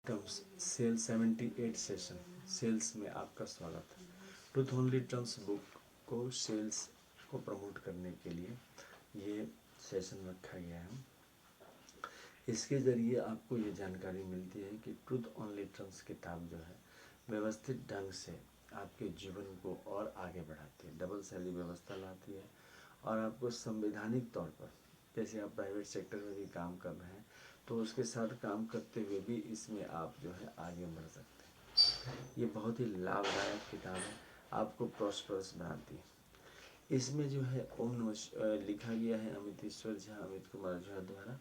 Terms cell 78 session sales में आपका स्वागत है। ट्रूथ ओनली टर्म्स बुक को सेल्स को प्रमोट करने के लिए ये सेशन रखा गया है। इसके ज़रिए आपको ये जानकारी मिलती है कि ट्रूथ ओनली टर्म्स किताब जो है व्यवस्थित ढंग से आपके जीवन को और आगे बढ़ाती है, डबल सैलरी व्यवस्था लाती है और आपको संवैधानिक तौर पर, जैसे आप प्राइवेट सेक्टर में भी काम कर रहे हैं तो उसके साथ काम करते हुए भी इसमें आप जो है आगे बढ़ सकते हैं। ये बहुत ही लाभदायक किताब है, आपको प्रॉस्परस बनाती है। इसमें जो है ओम नमः लिखा गया है अमित कुमार झा द्वारा,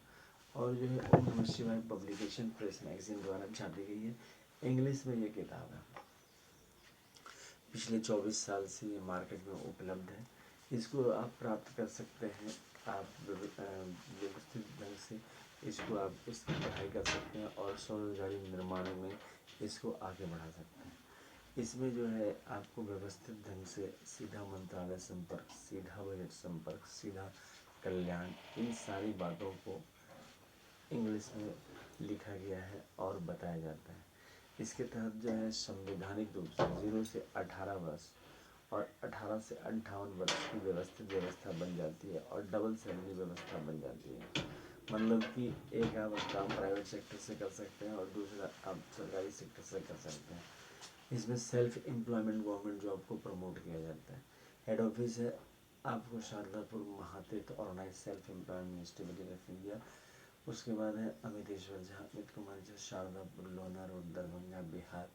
और जो है ओम नमः शिवाय पब्लिकेशन प्रेस मैगजीन द्वारा छापी गई है। इंग्लिश में ये किताब है, पिछले 24 साल से ये मार्केट में उपलब्ध है। इसको आप प्राप्त कर सकते हैं, आप व्यवस्थित ढंग से इसको आप इसकी पढ़ाई कर सकते हैं और स्वरोजगारी निर्माण में इसको आगे बढ़ा सकते हैं। इसमें जो है आपको व्यवस्थित ढंग से सीधा मंत्रालय संपर्क, सीधा बजट संपर्क, सीधा कल्याण, इन सारी बातों को इंग्लिश में लिखा गया है और बताया जाता है। इसके तहत जो है संवैधानिक रूप से 0 से 18 वर्ष और 18 से 58 वर्ष की व्यवस्थित व्यवस्था बन जाती है और डबल सैलरी व्यवस्था बन जाती है। मतलब कि एक आप काम प्राइवेट सेक्टर से कर सकते हैं और दूसरा आप सरकारी सेक्टर से कर सकते हैं। इसमें सेल्फ एम्प्लॉयमेंट गवर्नमेंट जॉब को प्रमोट किया जाता है। हेड ऑफिस है आपको Sharadapur Mahatirth organise self employment ministry budget of India. उसके बाद है Amit Kumar Jha, Sharadapur, Lona road, Darbhanga, Bihar,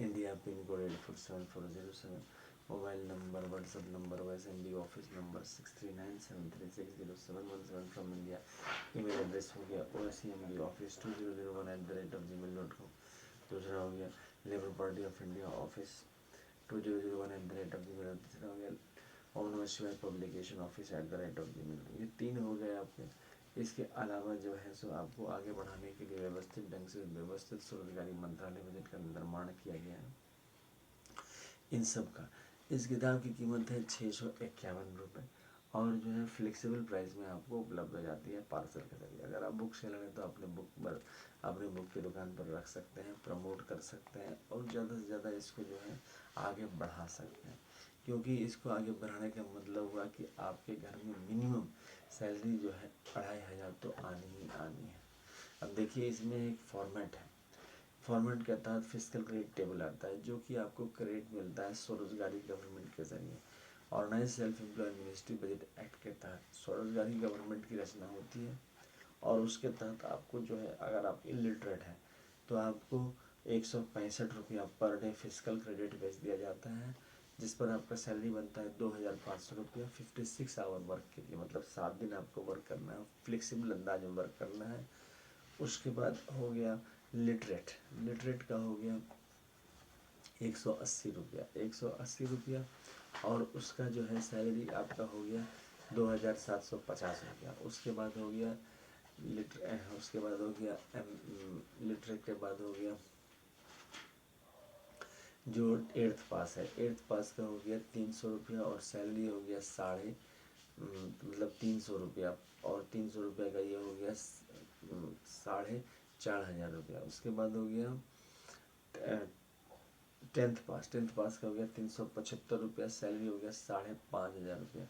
India, pin code 847407। Mobile number, WhatsApp number, OSMD office number 6397360717 from India. Email address हो गया OSMD ऑफिस 2001@gmail.com। दूसरा हो गया labour party of India office 2001@gmail। तीसरा हो गया ओम नमः शिवाय पब्लिकेशन ऑफिस @gmail। ये 3 हो गए आपके। इसके अलावा जो है सो आपको आगे बढ़ाने के लिए व्यवस्थित ढंग से व्यवस्थित स्वरोजगारी मंत्रालय बजट का निर्माण किया गया है। इन सब का इस किताब की कीमत है 651 रुपये और जो है फ्लेक्सिबल प्राइस में आपको उपलब्ध हो जाती है पार्सल के जरिए। अगर आप बुक सेलर हैं तो अपने बुक की दुकान पर रख सकते हैं, प्रमोट कर सकते हैं और ज़्यादा से ज़्यादा इसको जो है आगे बढ़ा सकते हैं, क्योंकि इसको आगे बढ़ाने का मतलब हुआ कि आपके घर में मिनिमम सैलरी जो है 2500 तो आनी ही आनी है। अब देखिए इसमें एक फॉर्मेट है, फॉर्मेट के तहत फिजिकल क्रेडिट टेबल आता है जो कि आपको क्रेडिट मिलता है स्वरोजगारी गवर्नमेंट के जरिए। Organise self employ ministry budget act के तहत स्वरोजगारी गवर्नमेंट की रचना होती है और उसके तहत आपको जो है अगर आप इलिटरेट हैं तो आपको 165 रुपया पर डे फिजिकल क्रेडिट भेज दिया जाता है, जिस पर आपका सैलरी बनता है 2500 रुपया 56 आवर वर्क के लिए। मतलब 7 दिन आपको वर्क करना है, फ्लेक्सिबल अंदाज में वर्क करना है। उसके बाद हो गया लिटरेट का हो गया 180 रुपया 180 रुपया और उसका जो है सैलरी आपका हो गया 2750 रुपया। उसके बाद हो गया लिटरेट के बाद हो गया जो 8th पास है, 8th पास का हो गया 300 रुपया और सैलरी हो गया 350 रुपया और 300 रुपया का ये हो गया 4500 रुपया। उसके बाद हो गया 10th पास का हो गया 375 रुपया, सैलरी हो गया 5500 रुपया।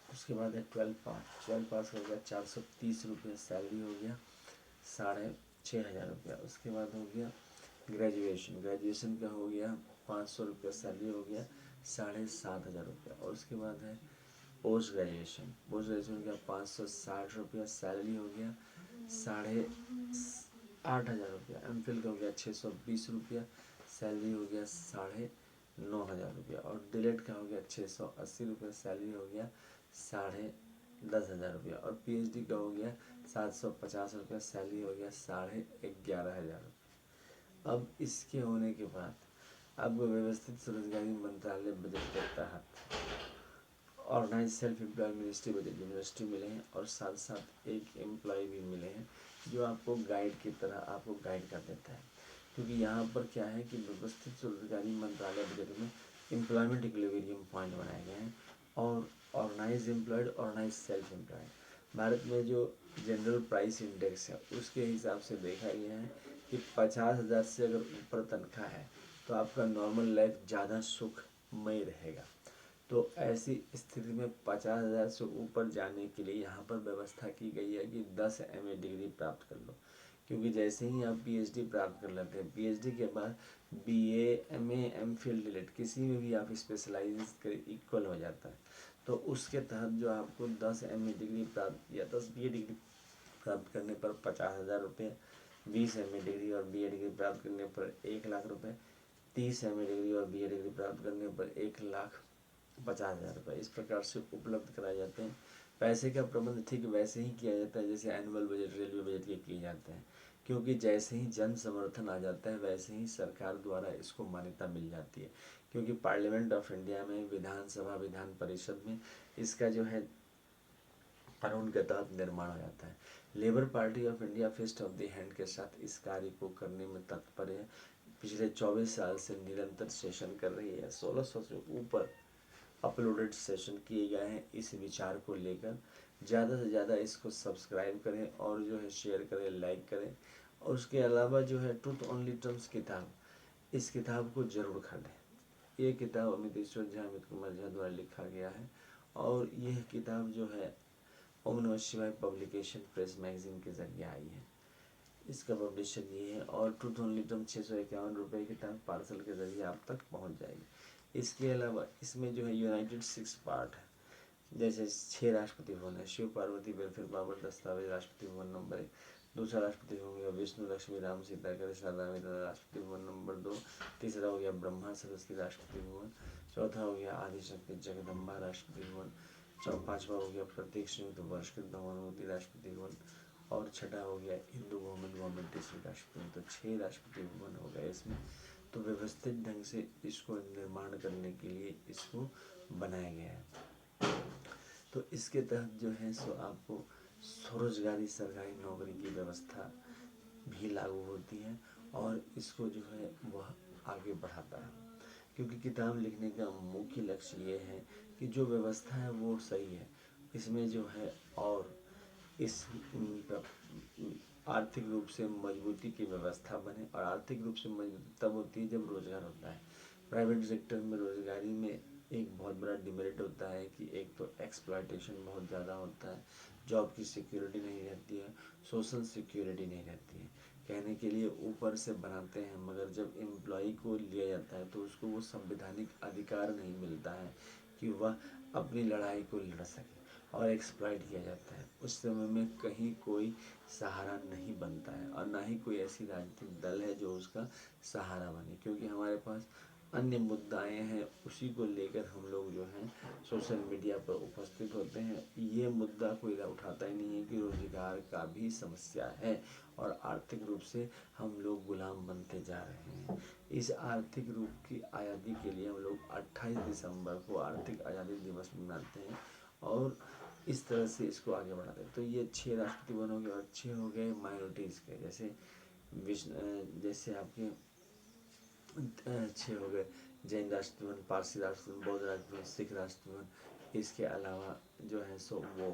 उसके बाद है 12th पास का हो गया 430 रुपया, सैलरी हो गया 6500 रुपया। उसके बाद हो गया ग्रेजुएशन का हो गया 500 रुपया, सैलरी हो गया 7500 रुपया। और उसके बाद है पोस्ट ग्रेजुएशन का 560 रुपया, सैलरी हो गया 8500 रुपया। MPhil का हो गया 620 रुपया, सैलरी हो गया 9500 रुपया। और डिलेट का हो गया 680 रुपया, सैलरी हो गया 10,500 रुपया। और PhD का हो गया 750 रुपया, सैलरी हो गया 11,500 रुपया। अब इसके होने के बाद आपको व्यवस्थित स्वरोजगारी मंत्रालय बजट के तहत organise self employ ministry budget university मिले हैं और साथ साथ एक एम्प्लॉय भी मिले हैं जो आपको गाइड की तरह आपको गाइड कर देता है। क्योंकि यहाँ पर क्या है कि व्यवस्थित स्वरोजगारी मंत्रालय बजट में एम्प्लॉयमेंट इक्विलिब्रियम पॉइंट बनाए गए हैं और organise employed, organise self employed. Bharat में जो जनरल प्राइस इंडेक्स है उसके हिसाब से देखा गया है कि 50,000 से अगर ऊपर तनख्वाह है तो आपका नॉर्मल लाइफ ज़्यादा सुखमय रहेगा। तो ऐसी स्थिति में 50,000 से ऊपर जाने के लिए यहाँ पर व्यवस्था की गई है कि 10 MA डिग्री प्राप्त कर लो, क्योंकि जैसे ही आप PhD प्राप्त कर लेते हैं, PhD के बाद BA MA MPhil डिलेट किसी में भी आप स्पेशलाइज कर इक्वल हो जाता है। तो उसके तहत जो आपको 10 MA डिग्री प्राप्त या 10 BA डिग्री प्राप्त करने पर 50,000 रुपये, 20 MA डिग्री और BA डिग्री प्राप्त करने पर 1,00,000 रुपये, 30 MA डिग्री और BA डिग्री प्राप्त करने पर 1,50,000 रुपये इस प्रकार से उपलब्ध कराए जाते हैं। पैसे का प्रबंध ठीक वैसे ही किया जाता है जैसे एनुअल बजट, रेलवे बजट के किए जाते हैं, क्योंकि जैसे ही जन समर्थन आ जाता है वैसे ही सरकार द्वारा इसको मान्यता मिल जाती है, क्योंकि पार्लियामेंट ऑफ इंडिया में, विधानसभा, विधान परिषद में इसका जो है कानून के तहत निर्माण हो जाता है। Labour party of India fist of the hand के साथ इस कार्य को करने में तत्पर है। पिछले 24 साल से निरंतर सेशन कर रही है। 1600 से ऊपर अपलोडेड सेशन किए गए हैं इस विचार को लेकर। ज़्यादा से ज़्यादा इसको सब्सक्राइब करें और जो है शेयर करें, लाइक करें। और उसके अलावा जो है ट्रूथ ओनली टर्म्स किताब, इस किताब को ज़रूर खरीदें। ये किताब अमित ईश्वर झा, अमित कुमार झा द्वारा लिखा गया है और यह किताब जो है ओम नमः शिवाय पब्लिकेशन प्रेस मैगजीन के जरिए आई है। इसका पब्लिशर ये है और ट्रूथ ओनली टर्म 651 रुपये किताब पार्सल के जरिए आप तक पहुंच जाएगी। इसके अलावा इसमें जो है यूनाइटेड 6 पार्ट है, जैसे 6 राष्ट्रपति भवन है, शिव पार्वती वेलफेयर पावर दस्तावेज राष्ट्रपति भवन नंबर 1, दूसरा राष्ट्रपति भवन हो गया विष्णु लक्ष्मी राम सीता कर राष्ट्रपति भवन नंबर 2, तीसरा हो गया ब्रह्मा सरस्वती राष्ट्रपति भवन, चौथा हो गया आदिशक्ति जगदम्बा राष्ट्रपति भवन, पाँचवा हो गया प्रत्येक संयुक्त वर्षकृत भवन राष्ट्रपति भवन और छठा हो गया हिंदू गवर्नमेंट राष्ट्रपति भवन। तो 6 राष्ट्रपति भवन हो गया इसमें। तो व्यवस्थित ढंग से इसको निर्माण करने के लिए इसको बनाया गया है। तो इसके तहत जो है सो आपको स्वरोजगारी सरकारी नौकरी की व्यवस्था भी लागू होती है और इसको जो है वह आगे बढ़ाता है, क्योंकि किताब लिखने का मुख्य लक्ष्य ये है कि जो व्यवस्था है वो सही है, इसमें जो है और इस आर्थिक रूप से मजबूती की व्यवस्था बने। और आर्थिक रूप से मजबूती तब होती है जब रोजगार होता है। प्राइवेट सेक्टर में रोजगारी में एक बहुत बड़ा डिमेरिट होता है कि एक तो एक्सप्लॉयटेशन बहुत ज़्यादा होता है, जॉब की सिक्योरिटी नहीं रहती है, सोशल सिक्योरिटी नहीं रहती है। कहने के लिए ऊपर से बनाते हैं मगर जब एम्प्लॉय को लिया जाता है तो उसको वो संवैधानिक अधिकार नहीं मिलता है कि वह अपनी लड़ाई को लड़ सके और एक्सप्लॉइट किया जाता है। उस समय में कहीं कोई सहारा नहीं बनता है और ना ही कोई ऐसी राजनीतिक दल है जो उसका सहारा बने, क्योंकि हमारे पास अन्य मुद्दाएं हैं, उसी को लेकर हम लोग जो हैं सोशल मीडिया पर उपस्थित होते हैं। ये मुद्दा कोई उठाता ही नहीं है कि रोजगार का भी समस्या है और आर्थिक रूप से हम लोग गुलाम बनते जा रहे हैं। इस आर्थिक रूप की आज़ादी के लिए हम लोग 28 दिसंबर को आर्थिक आज़ादी दिवस मनाते हैं और इस तरह से इसको आगे बढ़ाते हैं। तो ये 6 राष्ट्रपति भवन हो गए और 6 हो गए माइनॉरिटीज़ के, जैसे आपके 6 हो गए जैन राष्ट्रपति भवन, पारसी राष्ट्रपति भवन, बौद्ध राष्ट्रपति भवन, सिख राष्ट्रपति भवन। इसके अलावा जो है सो वो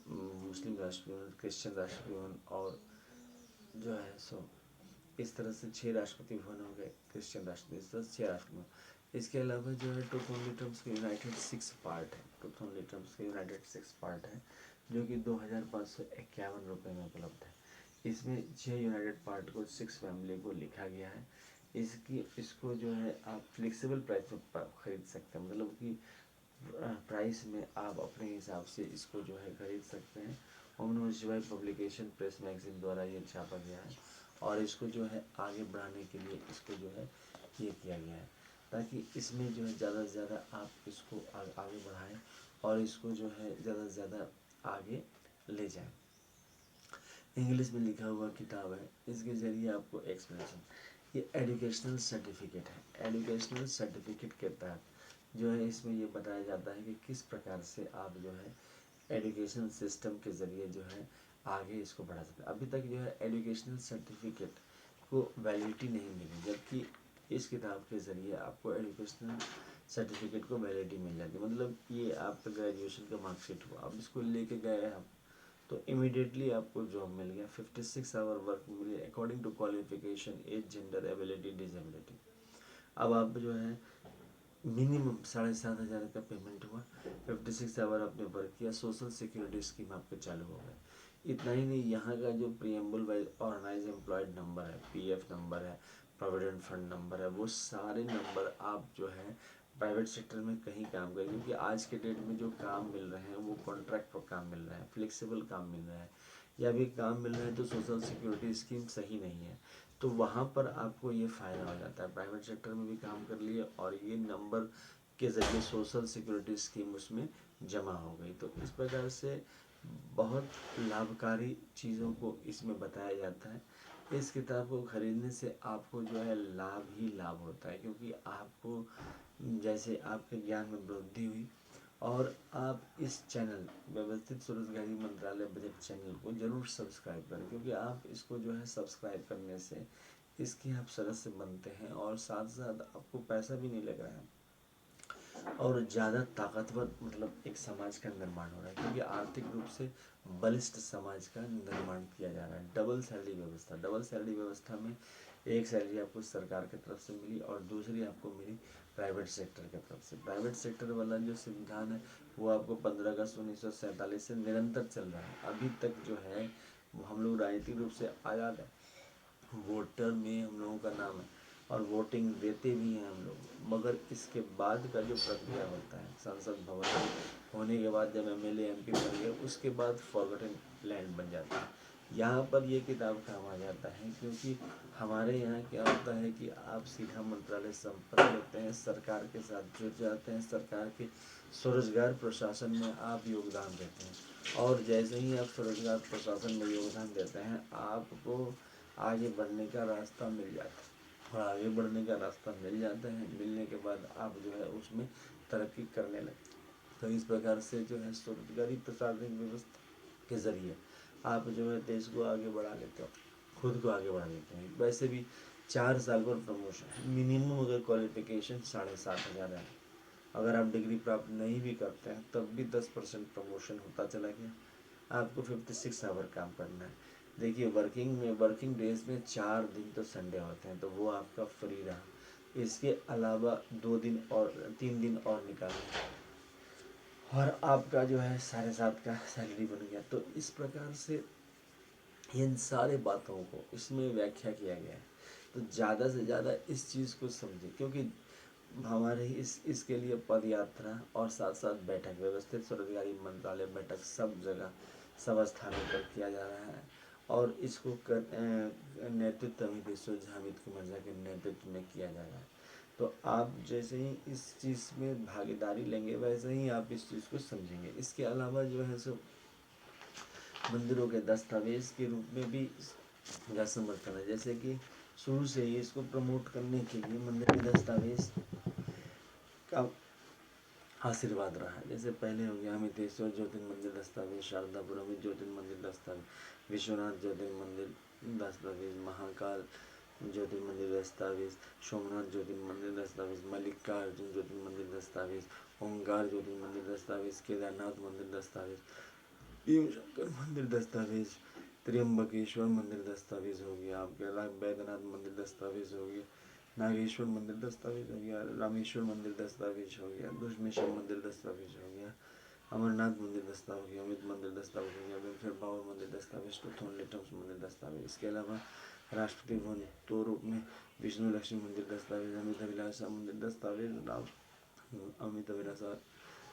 मुस्लिम राष्ट्रपति भवन, क्रिश्चियन राष्ट्रपति भवन और जो है सो इस तरह से 6 राष्ट्रपति भवन हो गए, क्रिश्चियन राष्ट्रपति, इस तरह से 6 राष्ट्रपति भवन। इसके अलावा जो है ट्रूथ ओनली टर्म्स के यूनाइटेड 6 पार्ट है, ट्रूथ ओनली टर्म्स के यूनाइटेड 6 पार्ट है जो कि 2,551 रुपये में उपलब्ध है। इसमें 6 यूनाइटेड पार्ट को 6 फैमिली को लिखा गया है। इसको जो है आप फ्लेक्सिबल प्राइस में खरीद सकते हैं, मतलब कि प्राइस में आप अपने हिसाब से इसको जो है खरीद सकते हैं। ओम नमः शिवाय पब्लिकेशन प्रेस मैगजीन द्वारा ये छापा गया है और इसको जो है आगे बढ़ाने के लिए इसको जो है ये किया गया है ताकि इसमें जो है ज़्यादा से ज़्यादा आप इसको आगे बढ़ाएं और इसको जो है ज़्यादा से ज़्यादा आगे ले जाएं। इंग्लिश में लिखा हुआ किताब है, इसके ज़रिए आपको एक्सप्लेनेशन, ये एजुकेशनल सर्टिफिकेट है। एजुकेशनल सर्टिफिकेट के तहत जो है इसमें ये बताया जाता है कि किस प्रकार से आप जो है एजुकेशन सिस्टम के ज़रिए जो है आगे इसको बढ़ा सकते हैं। अभी तक जो है एजुकेशनल सर्टिफिकेट को वैलिडिटी नहीं मिली, जबकि इस किताब के ज़रिए आपको एजुकेशनल सर्टिफिकेट को वैलिडिटी मिल जाती है। मतलब ये आपका ग्रेजुएशन का मार्कशीट हुआ, अब इसको लेके गए आप तो इमीडिएटली आपको जॉब मिल गया। 56 आवर वर्क मिले according to qualification, age, gender, ability, disability. अब आप जो है मिनिमम 7,500 का पेमेंट हुआ, 56 आवर आपने वर्क किया, सोशल सिक्योरिटी स्कीम आपके चालू हो गए। इतना ही नहीं, यहाँ का जो preamble wise organise employed number है, पीएफ नंबर है, प्रोविडेंट फंड नंबर है, वो सारे नंबर आप जो है प्राइवेट सेक्टर में कहीं काम करें, क्योंकि आज के डेट में जो काम मिल रहे हैं वो कॉन्ट्रैक्ट पर काम मिल रहा है, फ्लेक्सिबल काम मिल रहा है, या भी काम मिल रहा है तो सोशल सिक्योरिटी स्कीम सही नहीं है, तो वहाँ पर आपको ये फ़ायदा हो जाता है। प्राइवेट सेक्टर में भी काम कर लिए और ये नंबर के ज़रिए सोशल सिक्योरिटी स्कीम उसमें जमा हो गई। तो इस प्रकार से बहुत लाभकारी चीज़ों को इसमें बताया जाता है। इस किताब को खरीदने से आपको जो है लाभ ही लाभ होता है, क्योंकि आपको जैसे आपके ज्ञान में वृद्धि हुई, और आप इस चैनल व्यवस्थित स्वरोजगारी मंत्रालय बजट चैनल को जरूर सब्सक्राइब करें, क्योंकि आप इसको जो है सब्सक्राइब करने से इसके आप सदस्य बनते हैं और साथ साथ आपको पैसा भी नहीं लग रहा है, और ज़्यादा ताकतवर मतलब एक समाज का निर्माण हो रहा है, क्योंकि आर्थिक रूप से बलिष्ठ समाज का निर्माण किया जा रहा है। डबल सैलरी व्यवस्था, डबल सैलरी व्यवस्था में एक सैलरी आपको सरकार की तरफ से मिली और दूसरी आपको मिली प्राइवेट सेक्टर की तरफ से। प्राइवेट सेक्टर वाला जो संविधान है वो आपको 15 अगस्त 1947 से निरंतर चल रहा है अभी तक जो है। हम लोग राजनीतिक रूप से आज़ाद है, वोटर में हम लोगों का नाम है और वोटिंग देते भी हैं हम लोग, मगर इसके बाद का जो प्रक्रिया होता है संसद भवन होने के बाद जब एमएलए एमपी बन गए उसके बाद फॉरगॉटन लैंड बन जाता है। यहाँ पर ये किताब काम आ जाता है, क्योंकि हमारे यहाँ क्या होता है कि आप सीधा मंत्रालय संपर्क करते हैं, सरकार के साथ जुड़ जाते हैं, सरकार के स्वरोजगार प्रशासन में आप योगदान देते हैं, और जैसे ही आप स्वरोजगार प्रशासन में योगदान देते हैं आपको आगे बढ़ने का रास्ता मिल जाता है, और आगे बढ़ने का रास्ता मिल जाता है, मिलने के बाद आप जो है उसमें तरक्की करने लगते हैं। तो इस प्रकार से जो है स्वरोजगारी प्रशासनिक व्यवस्था के ज़रिए आप जो है देश को आगे बढ़ा लेते हो, खुद को आगे बढ़ा लेते हैं। वैसे भी 4 साल पर प्रमोशन मिनिमम, अगर क्वालिफिकेशन 7,500 है, अगर आप डिग्री प्राप्त नहीं भी करते हैं तब भी 10% प्रमोशन होता चला गया। आपको 56 आवर काम करना है। देखिए वर्किंग डेज में 4 दिन तो संडे होते हैं, तो वो आपका फ्री रहा। इसके अलावा 2 दिन और 3 दिन और निकालें और आपका जो है 7.5 का सैलरी बन गया। तो इस प्रकार से इन सारे बातों को इसमें व्याख्या किया गया है। तो ज़्यादा से ज़्यादा इस चीज़ को समझें, क्योंकि हमारे इसके लिए पद यात्रा और साथ साथ बैठक, व्यवस्थित स्वरोजगारी मंत्रालय बैठक सब जगह सब स्थानों पर किया जा रहा है, और इसको नेतृत्व अमित हामिद कुमार झा के नेतृत्व में किया जा रहा है। तो आप जैसे ही इस चीज़ में भागीदारी लेंगे वैसे ही आप इस चीज़ को समझेंगे। इसके अलावा जो है सो मंदिरों के दस्तावेज के रूप में भी इसका समर्थन है, जैसे कि शुरू से ही इसको प्रमोट करने के लिए मंदिर के दस्तावेज का आशीर्वाद रहा है। जैसे पहले हो गया अमितेश्वर ज्योतिर्मंदिर दस्तावेज, शारदापुर अमित ज्योतिर्मंदिर दस्तावेज, विश्वनाथ ज्योतिर्मंदिर दस्तावेज, महाकाल ज्योतिर्मंदिर दस्तावेज, सोमनाथ ज्योतिर्मंदिर दस्तावेज, मल्लिकार्जुन ज्योतिर्मंदिर दस्तावेज, ओंकार ज्योतिर्मंदिर दस्तावेज, केदारनाथ मंदिर दस्तावेज, भीमशंकर मंदिर दस्तावेज, त्र्यंबकेश्वर मंदिर दस्तावेज हो गया, आपके बैद्यनाथ मंदिर दस्तावेज हो गया, नागेश्वर मंदिर दस्तावेज हो गया, रामेश्वर मंदिर दस्तावेज हो गया, दुष्मेश्वर मंदिर दस्तावेज हो गया, अमरनाथ मंदिर दस्तावेज हो गया, अमित मंदिर दस्तावेज हो गया, फिर बाबा मंदिर दस्तावेज, टूथोन लेटम्स मंदिर दस्तावेज। इसके अलावा राष्ट्रपति भवन तो रूप में विष्णु लक्ष्मी मंदिर दस्तावेज, अमित अभिलाषा मंदिर दस्तावेज, अमित अभिलाषा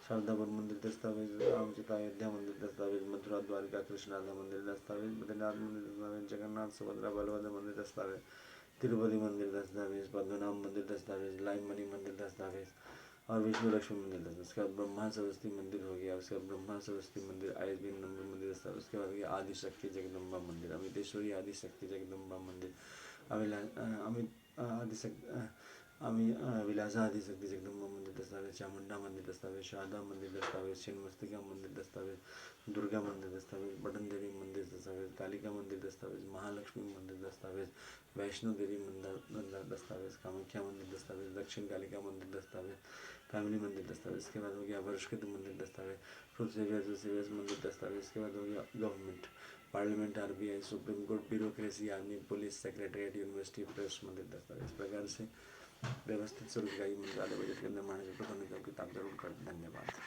शारदापुर मंदिर दस्तावेज, रामचरित अयोध्या मंदिर दस्तावेज, मथुरा द्वारिका कृष्णराधा मंदिर दस्तावेज, बद्रीनाथ मंदिर दस्तावेज, जगन्नाथ सुभद्रा बलभद्र मंदिर दस्तावेज, तिरुपति मंदिर दस्तावेज, पद्मनाभ मंदिर दस्तावेज, लाइन मणि मंदिर दस्तावेज और विष्णु लक्ष्मी मंदिर दस्तावेज। उसके बाद ब्रह्मा सरस्वती मंदिर हो गया, उसके बाद ब्रह्मा सरस्वती मंदिर, ISBN नंबर मंदिर दस्तावेज। उसके बाद गया आदिशक्ति जगदम्बा मंदिर, अमितेश्वरी आदिशक्ति जगदम्बा मंदिर, अमित आदिशक्ति विलासा आदिशक्ति जगदम्बा मंदिर दस्तावेज, चामुंडा मंदिर दस्तावेज, शारदा मंदिर दस्तावेज, छिन्नमस्तिका मंदिर दस्तावेज, दुर्गा मंदिर दस्तावेज, बटन देवी मंदिर दस्तावेज, कालिका मंदिर दस्तावेज, महालक्ष्मी मंदिर दस्तावेज, वैष्णो देवी मंदिर दस्तावेज, कामाख्या मंदिर दस्तावेज, दक्षिण कालिका मंदिर दस्तावेज, फैमिली मंदिर दस्तावेज। इसके बाद हो गया वर्षकृत मंदिर दस्तावेज, ट्रूथ सेवियर्स मंदिर दस्तावेज। इसके बाद हो गया government, parliament, RBI, supreme court, bureaucracy, army, police, secretariat, university, press मंदिर दस्तावेज। इस प्रकार से व्यवस्थित स्वर्गगाही मंत्रालय बजट के अंदर माननीय प्रधानमंत्री की किताब जरूर कर। धन्यवाद।